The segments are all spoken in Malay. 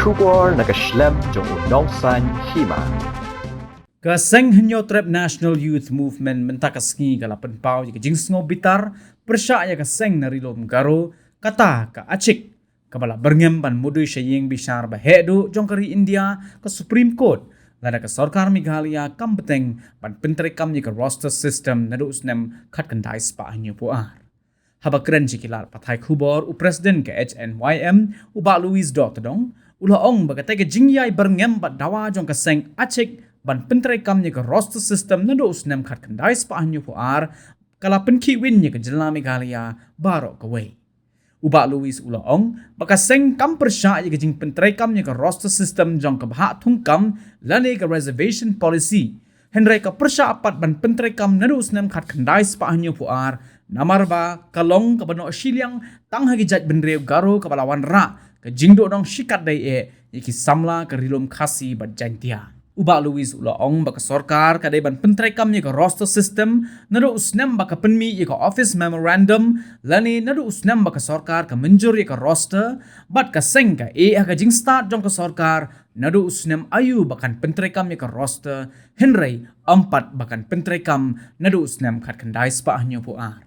Shubor nakaslem jong unongsan hima. Kaseng henyo trap National Youth Movement mentakasngi kalapan pau jika jingsngo bitar persya ya kaseng narilom garo kata ka acik kabala berngem ban mudu syaying bishar bahedu jongkari India ke Supreme Court lada ke Sarkar Meghalaya kam beteng ban pentre kam jika roster system nadu usnem khat kandai spa henyo puar. Haba keren jikilar patai khubor u presiden ke HNYM u ba Louis Dotodong ula ong bagatai ke jingyai berngem bat dawa jong kaseng acik ban pentre kam ke roster system nado usnem khat kandai spa hanyu puar kala penki win ke jela Meghalaya baro kawai uba Louis ulaong baka seng kam persya ke jing pentre kam ke roster system jong ke bahak thung kam lane ke reservation policy henry ka persya apat ban pentre kam nado usnem khat kandai spa hanyu puar namarba kalong ke bano siliang tang hagi jaj benreu garo ke balawan ra ke jingdo dong shikat dai iki samla ke rilom khasi bat jantia Uba Louis ulaong baka sarkar kadai ban pentre kam ke roster system nado usnem baka penmi ke office memorandum lani nado usnem baka sarkar ka menjur ke roster bat ka seng ka ka jing start jong ka sarkar nado usnem ayu bakan pentre kam ke roster henry empat bakan pentre kam nado usnem khat kandai spa hanyo puar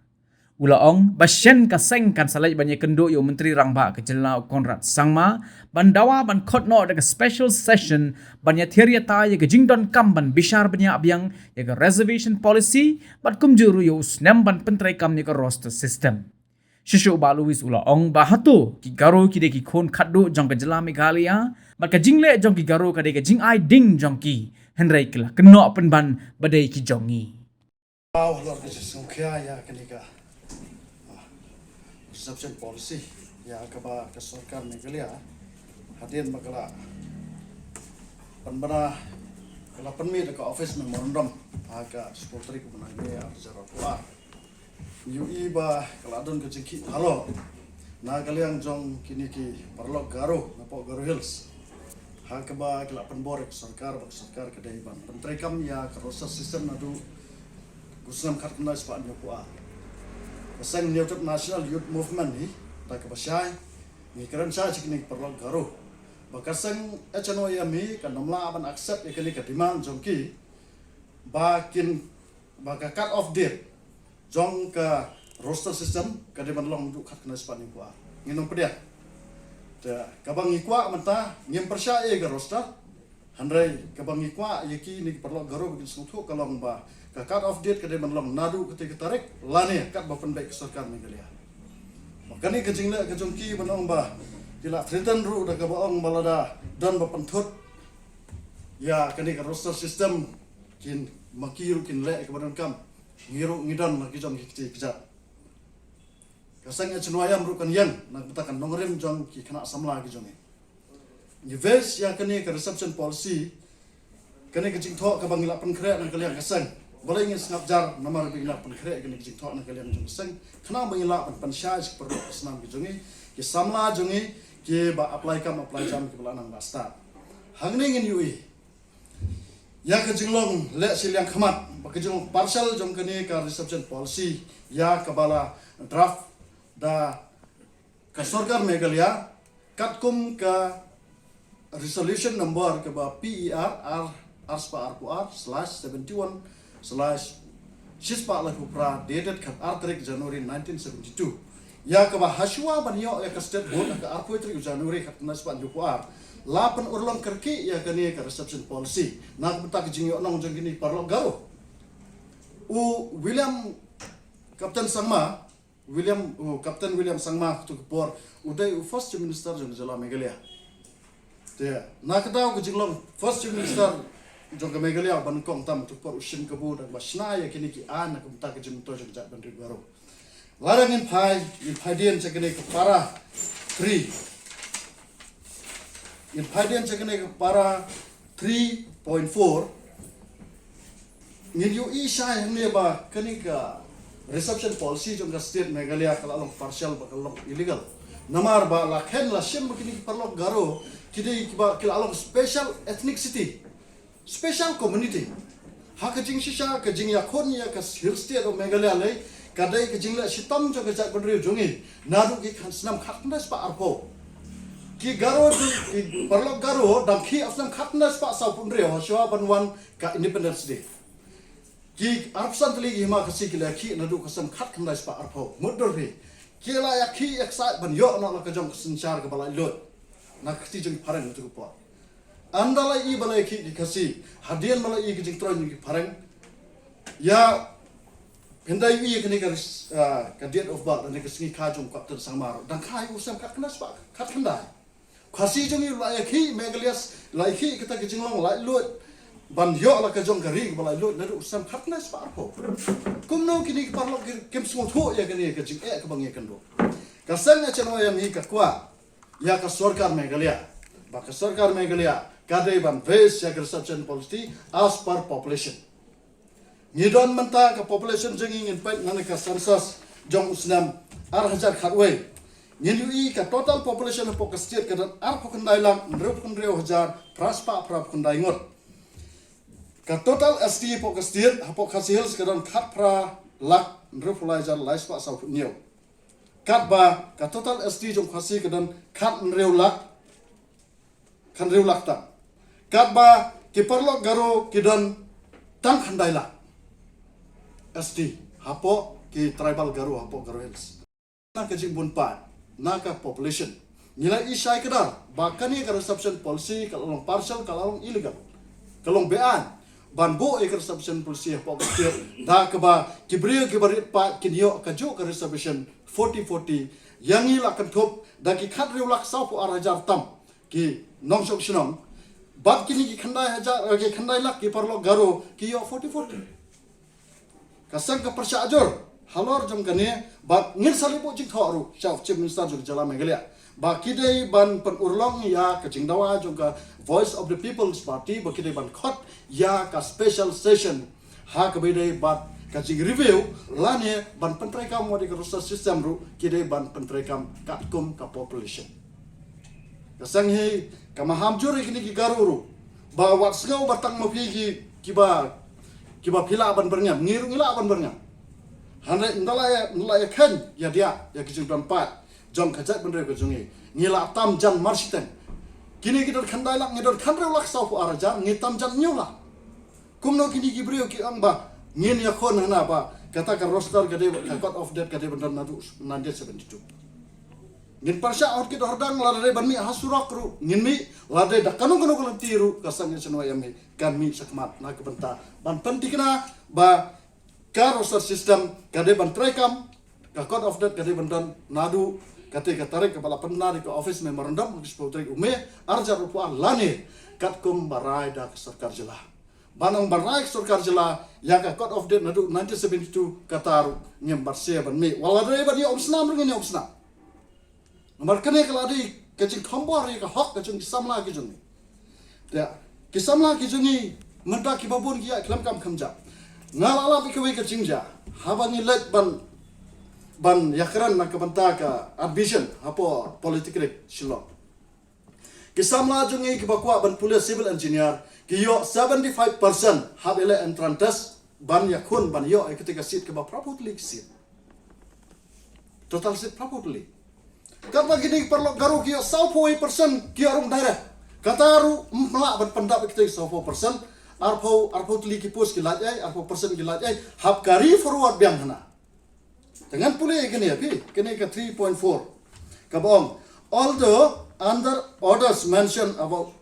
Ulaong basyen ka seng kan salai banyak kendo yo menteri rangba ke jela Konrad Sangma bandawa ban khotno de special session banyak theory ta ye ke jingdon kam ban bishar banyak abyang ye ke reservation policy bat kumjuru yo usnem ban pentrai kam ye ke roster system Shishu Baluis ulaong bahatu ki garo ki de ki khon khaddu jong ke jela Meghalaya bat ke jingle jong ki garo ka de ke jing ai ding jong ki henry kila keno pen ban badai ki jongi Lord ke sungkya ya kenika reception policy ya kaba ke Sarkar Meghalaya hadian bakala panbana kala panmi ke office memorandum aga supporteri ke menangi acara pula UI ba kala adon ke ciki halo na kalian jong kini ki parlok garo napo garo hills ha kaba kala panbor ke Sarkar ke daiban pentrekam ya ke proses sistem nadu kusam khatna spa nyo pua Kaseng Newton National Youth Movement ni tak kebasyai ni keren saya cikni perlu garu. Bakaseng HNYM ni kan nomla aban accept ikani ka demand jongki bakin baka cut off date jong ka roster system ka de manlong untuk khat kena span ni puah. Nginom pedia. Ta kabang ikwa menta ngim persya ka roster handrai kabang ikwa yaki ni perlu garu bikin sutu kalong ba ka cut off date kada manlong nadu ketika tarik lani kat bapen baik Sarkar Meghalaya makani kejingla kejongki manong ba tila threaten ru da ka baong balada dan bapen thut ya kani ka roster system kin makiru kin le ka badan kam ngiru ngidan lagi jong ki kijat kasang HNYM ru kan yang nak betakan nongrim jong ki kena samla ki jongi ni ves ya kani ka reception policy kani kejing thok ka bangila pen kre nak kalian kasang boleh ingin senap jar nama lebih nak penkerek kini kecik thok nak kalian jung seng kena mengelak pensyai perlu senam kijungi ki samla jungi ki ba apply jam ki belanang ba start hang ning in UI ya ke jinglong le siliang khamat ba ke jinglong partial jong kini ka reception policy ya kabala draft da ka Sarkar Meghalaya katkum ka resolution number ke ba PER R/71/71 Shispa lagu pra dated kat artrik Januari 1972 ya ke bahaswa banyo ya ke state board ke arpoitrik Januari kat naspan jupuar lapan urlong kerki ya ke ni ke reception policy nak betak jingyo nong jeng gini parlo garo William Captain William Sangma tu kepor udai first minister jeng jela Meghalaya dia nak tahu ke jinglong first minister jong ke Meghalaya bankong tam tu por usin kebu dan basna ya kini ki an nak umta ke jimto jong jak bandri baru larang in pai dian cekene ke para 3 cekene ke para 3.4 ngin yu isha yang ni ba kini ka reception policy jong ka state Meghalaya kalau partial bakal illegal namar ba lakhen la sim kini perlu garo kidi ba kila special ethnicity special community hak jing shisha ke jing ya khon ya ka hill state of Meghalaya le kadai ke jing la sitam jo ke jak bandri jongi nadu ki khan snam khak ndas pa arpo ki garo ki parlok garo dam ki afsam khatna spa sa punre ho shwa banwan ka Independence Day ki arpsan tli gi ma khasi ki la ki na du khasam khat khna spa arpho mudor re ki la ya ki excited ban yo na la ka jong sinchar ka bala lot na khati jong parang tu po andala i bala ki khasi hadian bala i ki jing tro ni parang ya Pendai wi kini ka date of birth ni ka singi ka jong ka ter sangmar dan khai usam khat khna spa khat khna khasi jong i la ya ki megalias la ki kita ki jing long la lot ban yo la ka jong ka ri bala lot na usam khat khna spa po kum no kini ka parlok kem smo tho ya kini ka jing ka bang ya kan do ka sang ya chano ya mi ka kwa ya ka sarkar Meghalaya ba ka sarkar Meghalaya ka dei ban base ya reception policy as per population Nidon menta ka population jengi ngin pait ngane ka census jong usnam 1000 khatwei nginui ka total population po ka state ka dan ar po kandai lam rup kandreu hajar praspa prap kandai ngot ka total ST po ka state po ka hills ka dan khat pra lak rup lai jar lai spa sa neu kat ba ka total ST jong khasi ka dan khat reu lak khan reu lak ta kat ba ki parlok garo ki dan tang khandai lak ST hapo ki tribal garo hapo garo hills na ka jing bun pa na ka population nila isai kadar bakani ka reception policy kalong partial kalong illegal kalong bean banbo e ka reception policy hapo ka da ka ba kibrio kibarit pa kinyo ka jo ka reception 40 yangi la kan thop da ki khat riu lak sau pu arajar tam ki nong sok shinong bat kini ki khandai hajar ki khandai lak ki parlo garo ki yo 40 kasang ka persya ajur halor jom kane bat ngin salipo jing thoru chief minister jog jala Meghalaya ba kidei ban pan urlong ya ka jingdawa jong ka voice of the people's party ba kidei ban khot ya ka special session ha ka bidei bat ka jing review lane ban pentrai kam modi ka roster system ru kidei ban pentrai kam katkum ka population kasang he ka maham juri kini ki garuru ba wat sngau batang mapi ki ba pila ban berngam ngiru ngila ban berngam hande ndala ya khan ya dia ya ki jung pat jong khajat ban re ko jungi ngila tam jan marsiten kini kita khandai lak ngidor khandre lak sau fu araja ngi tam jan nyula kumno kini ki brio ki amba ngin ya khon na ba kata ka roster gade cut of death gade ban nadu 1972 ngin parsha out ki hordang la re ban mi hasurak ru ngin mi la de da kanung tiru kasang senwa yami kan mi sakmat na kebenta ban pentikna ba ka roster system kade ban trekam ka cut of death kade ban nadu kate ka tarik kepala penari ke office memorandum disposal ume arja rupa lane katkum barai da sarkar jela banang barai sarkar jela ya ka cut of death nadu 1972 kataru nyem barse ban mi wala re ban yo obsnam ringan yo obsnam nomor kene keladi kecing khombor ka hok kecing samla ki jungi ya ki samla ki jungi menta ki babun ki klam kam khamja ngalala bi kwe kecing ja habani let ban yakran na kabanta ka ambition hapo political shilo ki samla jungi ki bakwa ban police civil engineer ki yo 75% habele entrantes ban yakun ban yo ketika seat ke ba properly seat total seat properly karena gini perlu garu kia 100% kia rum daerah kataru melak berpendap kita 100% arpo tli ki pos ki lajai arpo persen ki lajai hab kari forward biang hana dengan pule gini ya pi kini ke 3.4 kabong although under orders mentioned about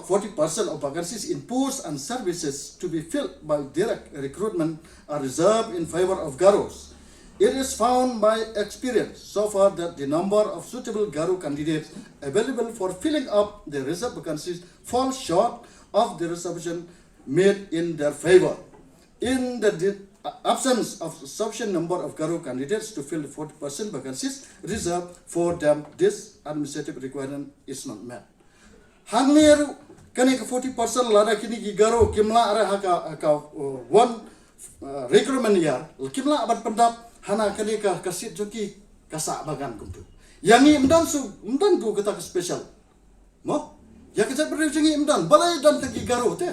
40% of vacancies in posts and services to be filled by direct recruitment are reserved in favor of garos. It is found by experience so far that the number of suitable Garu candidates available for filling up the reserve vacancies falls short of the reservation made in their favor. In the absence of sufficient number of Garu candidates to fill the 40% vacancies reserved for them, this administrative requirement is not met. Hanglir kani ke 40% lada kini ki Garu kimla ara haka one recruitment year kimla abat pendap hana kani ka kasit joki kasak bagan kumpu yangi mdan tu kata ke special mo ya kita beri imdan balai dan tagi garo te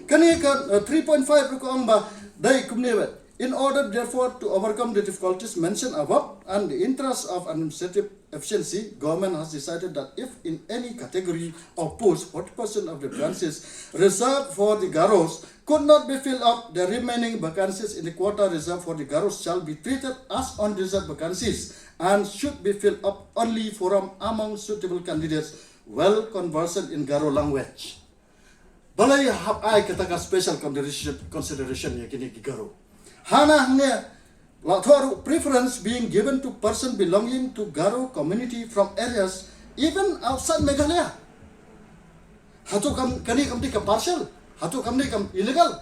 kani ka 3.5 ko amba dai kumne In order, therefore, to overcome the difficulties mentioned above and the interest of administrative efficiency, government has decided that if in any category of posts 40% of the vacancies reserved for the Garos could not be filled up, the remaining vacancies in the quota reserved for the Garos shall be treated as unreserved vacancies and should be filled up only from among suitable candidates well conversant in Garo language. Balai hab ai katakan special consideration ya kini ki Garo. Hana hanya lathor preference being given to person belonging to Garo community from areas even outside Meghalaya. Hatu kani kam di partial, hatu kam di kam illegal.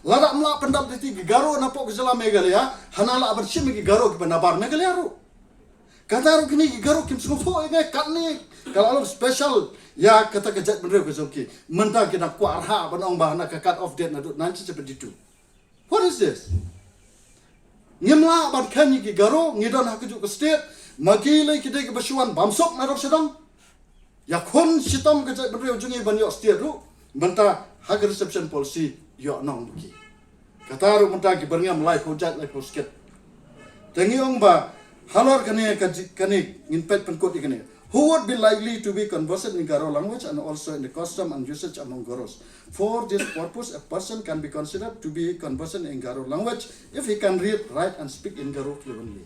Lada mla pendap di Garo napok ke dalam Meghalaya, hana la bersim ki Garo ke penabar Meghalaya ru. Kata ru kini ki Garo kim sungfo ini kat ni kalau special ya kata kejat bener ke zoki. Mentang kita kuarha banong bahana ke cut off date na nanti seperti itu. What is this? Ngimla ban kani ki Garo ngidon hakuju ke state magilai kita ke basuan bamsok narok sedang ya kon sitam ke jai bener ujungi ban yo state ru benta hak reception policy yo nong ki kata ru menta ki berngam live hujat live sket tengi ong ba halor kani ngin pet penkot ikani who would be likely to be conversant in Garo language and also in the custom and usage among Garos. For this purpose, a person can be considered to be conversant in Garo language if he can read, write and speak in Garo fluently.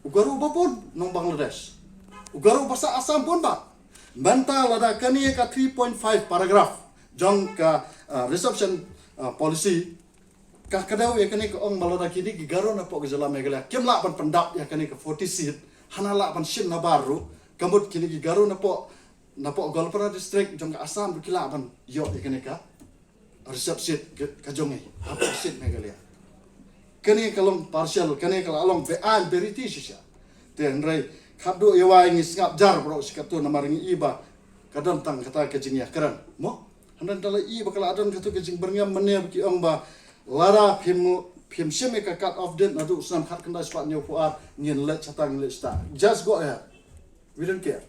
Ugaru ba pun nong Bangladesh. Ugaru bahasa Assam pun ba. Banta lada kani ka 3.5 paragraph jong ka reception policy ka kadau ya kani ka ong balada kini ki Garo na po ke dalam Meghalaya. Kimla ban pendap ya kani ka 40 seat hanala ban sim na baru. Kamut kini ki Garo na po Golpara district jong ka Assam kila ban yo ikani ka reserve seat ka jongi apa seat Meghalaya kani kalong partial kani kalong bean beriti sisya ten rai khapdo yawa ngi ngap jar bro sikatu namar ngi iba kadon tang kata kejing ya keran mo handan dala iba kala adon katu kejing berngam mene ki ong ba lara phim sheme ka cut off den adu usam khat kanda spat nyu puar ngin let chatang let sta just go ahead. We don't care.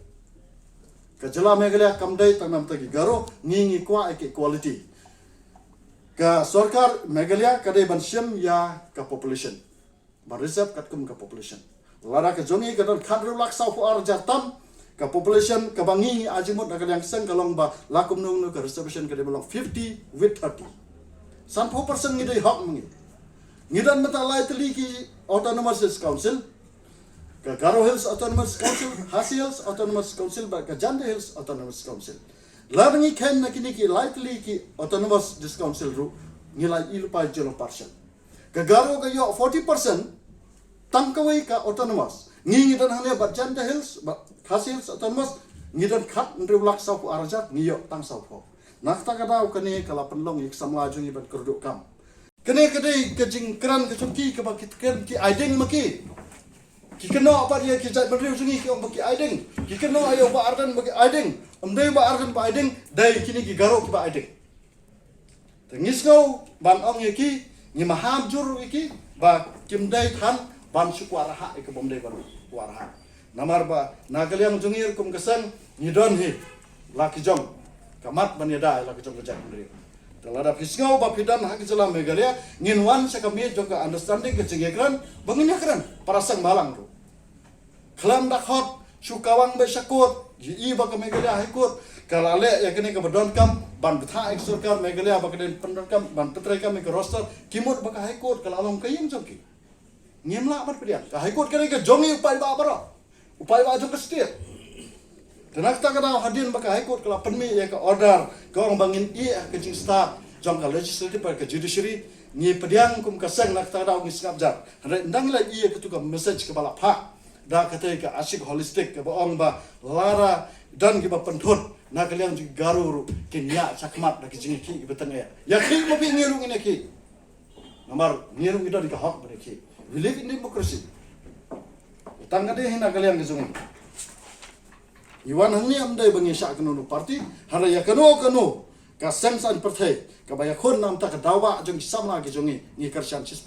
Ka jala Meghalaya kamdai tanam tagi Garo ngingi kwa eke quality. Ka sarkar Meghalaya kadai ban sim ya ka population. Ban reserve kat kum ka population. Lara ka jongi ka don khadru lak sau fu ar jatam ka population ka bangi ajimut na kadang seng kalong ba lakum nung ka reservation kadai belong 50 with 30. 100% ngidai hak mengi. Ngidan mata lai teliki autonomous council ka Garo Hills Autonomous Council, Hasi Hills Autonomous Council, ka Janda Hills Autonomous Council. Larangi ken na kini ki likely ki Autonomous Dis Council ru ngilai ilupai jelo partial. Ka Garo ka yo 40% tangkawai ka autonomous. Ngi dan hanya ba Janda Hills, ba Hasi Hills Autonomous ngidan khat ndriulak sau pu arajat ngiyo tang sau pho. Nakta ka daw kani kala penlong ik samlaju ngi ban kurduk kam. Kani kadai kejing keran ke chungki ke ba ki aiding maki. Kikeno apa dia kijat berdiri sungi ki om bagi aiding. Kikeno ayo ba ardan bagi aiding. Dai ba ardan ba aiding, dai kini ki Garo ki ba aiding. Tengis ngau ban ong ki ni maham jur iki ba kim dai than ban su kwaraha ke bom dai ban kwaraha. Namar ba nagaliang jungir kum kesang ni don hi laki jong. Kamat ban yada laki jong kijat berdiri. Telada pisngau ba pidan hak jela Meghalaya nginwan sakami juga understanding ke jengekran bangin yakran parasang balang tu. Kelam dak hot sukawang be sakut ji ba ke Meghalaya haikut kalale ya kini ke bedon kam ban betha eksurkan Meghalaya ba ke pendon kam ban petrai kam ke roster kimut ba ke haikut kalalong kayeng joki. Ngimla bat pedian. Ka haikut kini ke jongi upai ba baro. Upai ba jong ke state. Tenak tak kena hadin baka haikut kala penmi ya ke order ke orang bangin ke jing start jong ka legislative ke judiciary ni pediang kum kaseng nak tak ada ngi sngap jar hare ndang la ke tu ka message ke bala pha da kata ke asik holistic ke baong ba lara dan ke ba penthut na kalian jing Garo ke nya sakmat da ke jing ki betang ya ki mo bi ngiru ngene ki namar ngiru ida di ka hak bere ki we live in democracy tangade hina kalian ke sungi Iwan hangni amdai bangi syak kanu parti hara ya kanu ka sensan perthai ka baya khon nam ta ka dawa jong samla ge jongi ni karsan 6%.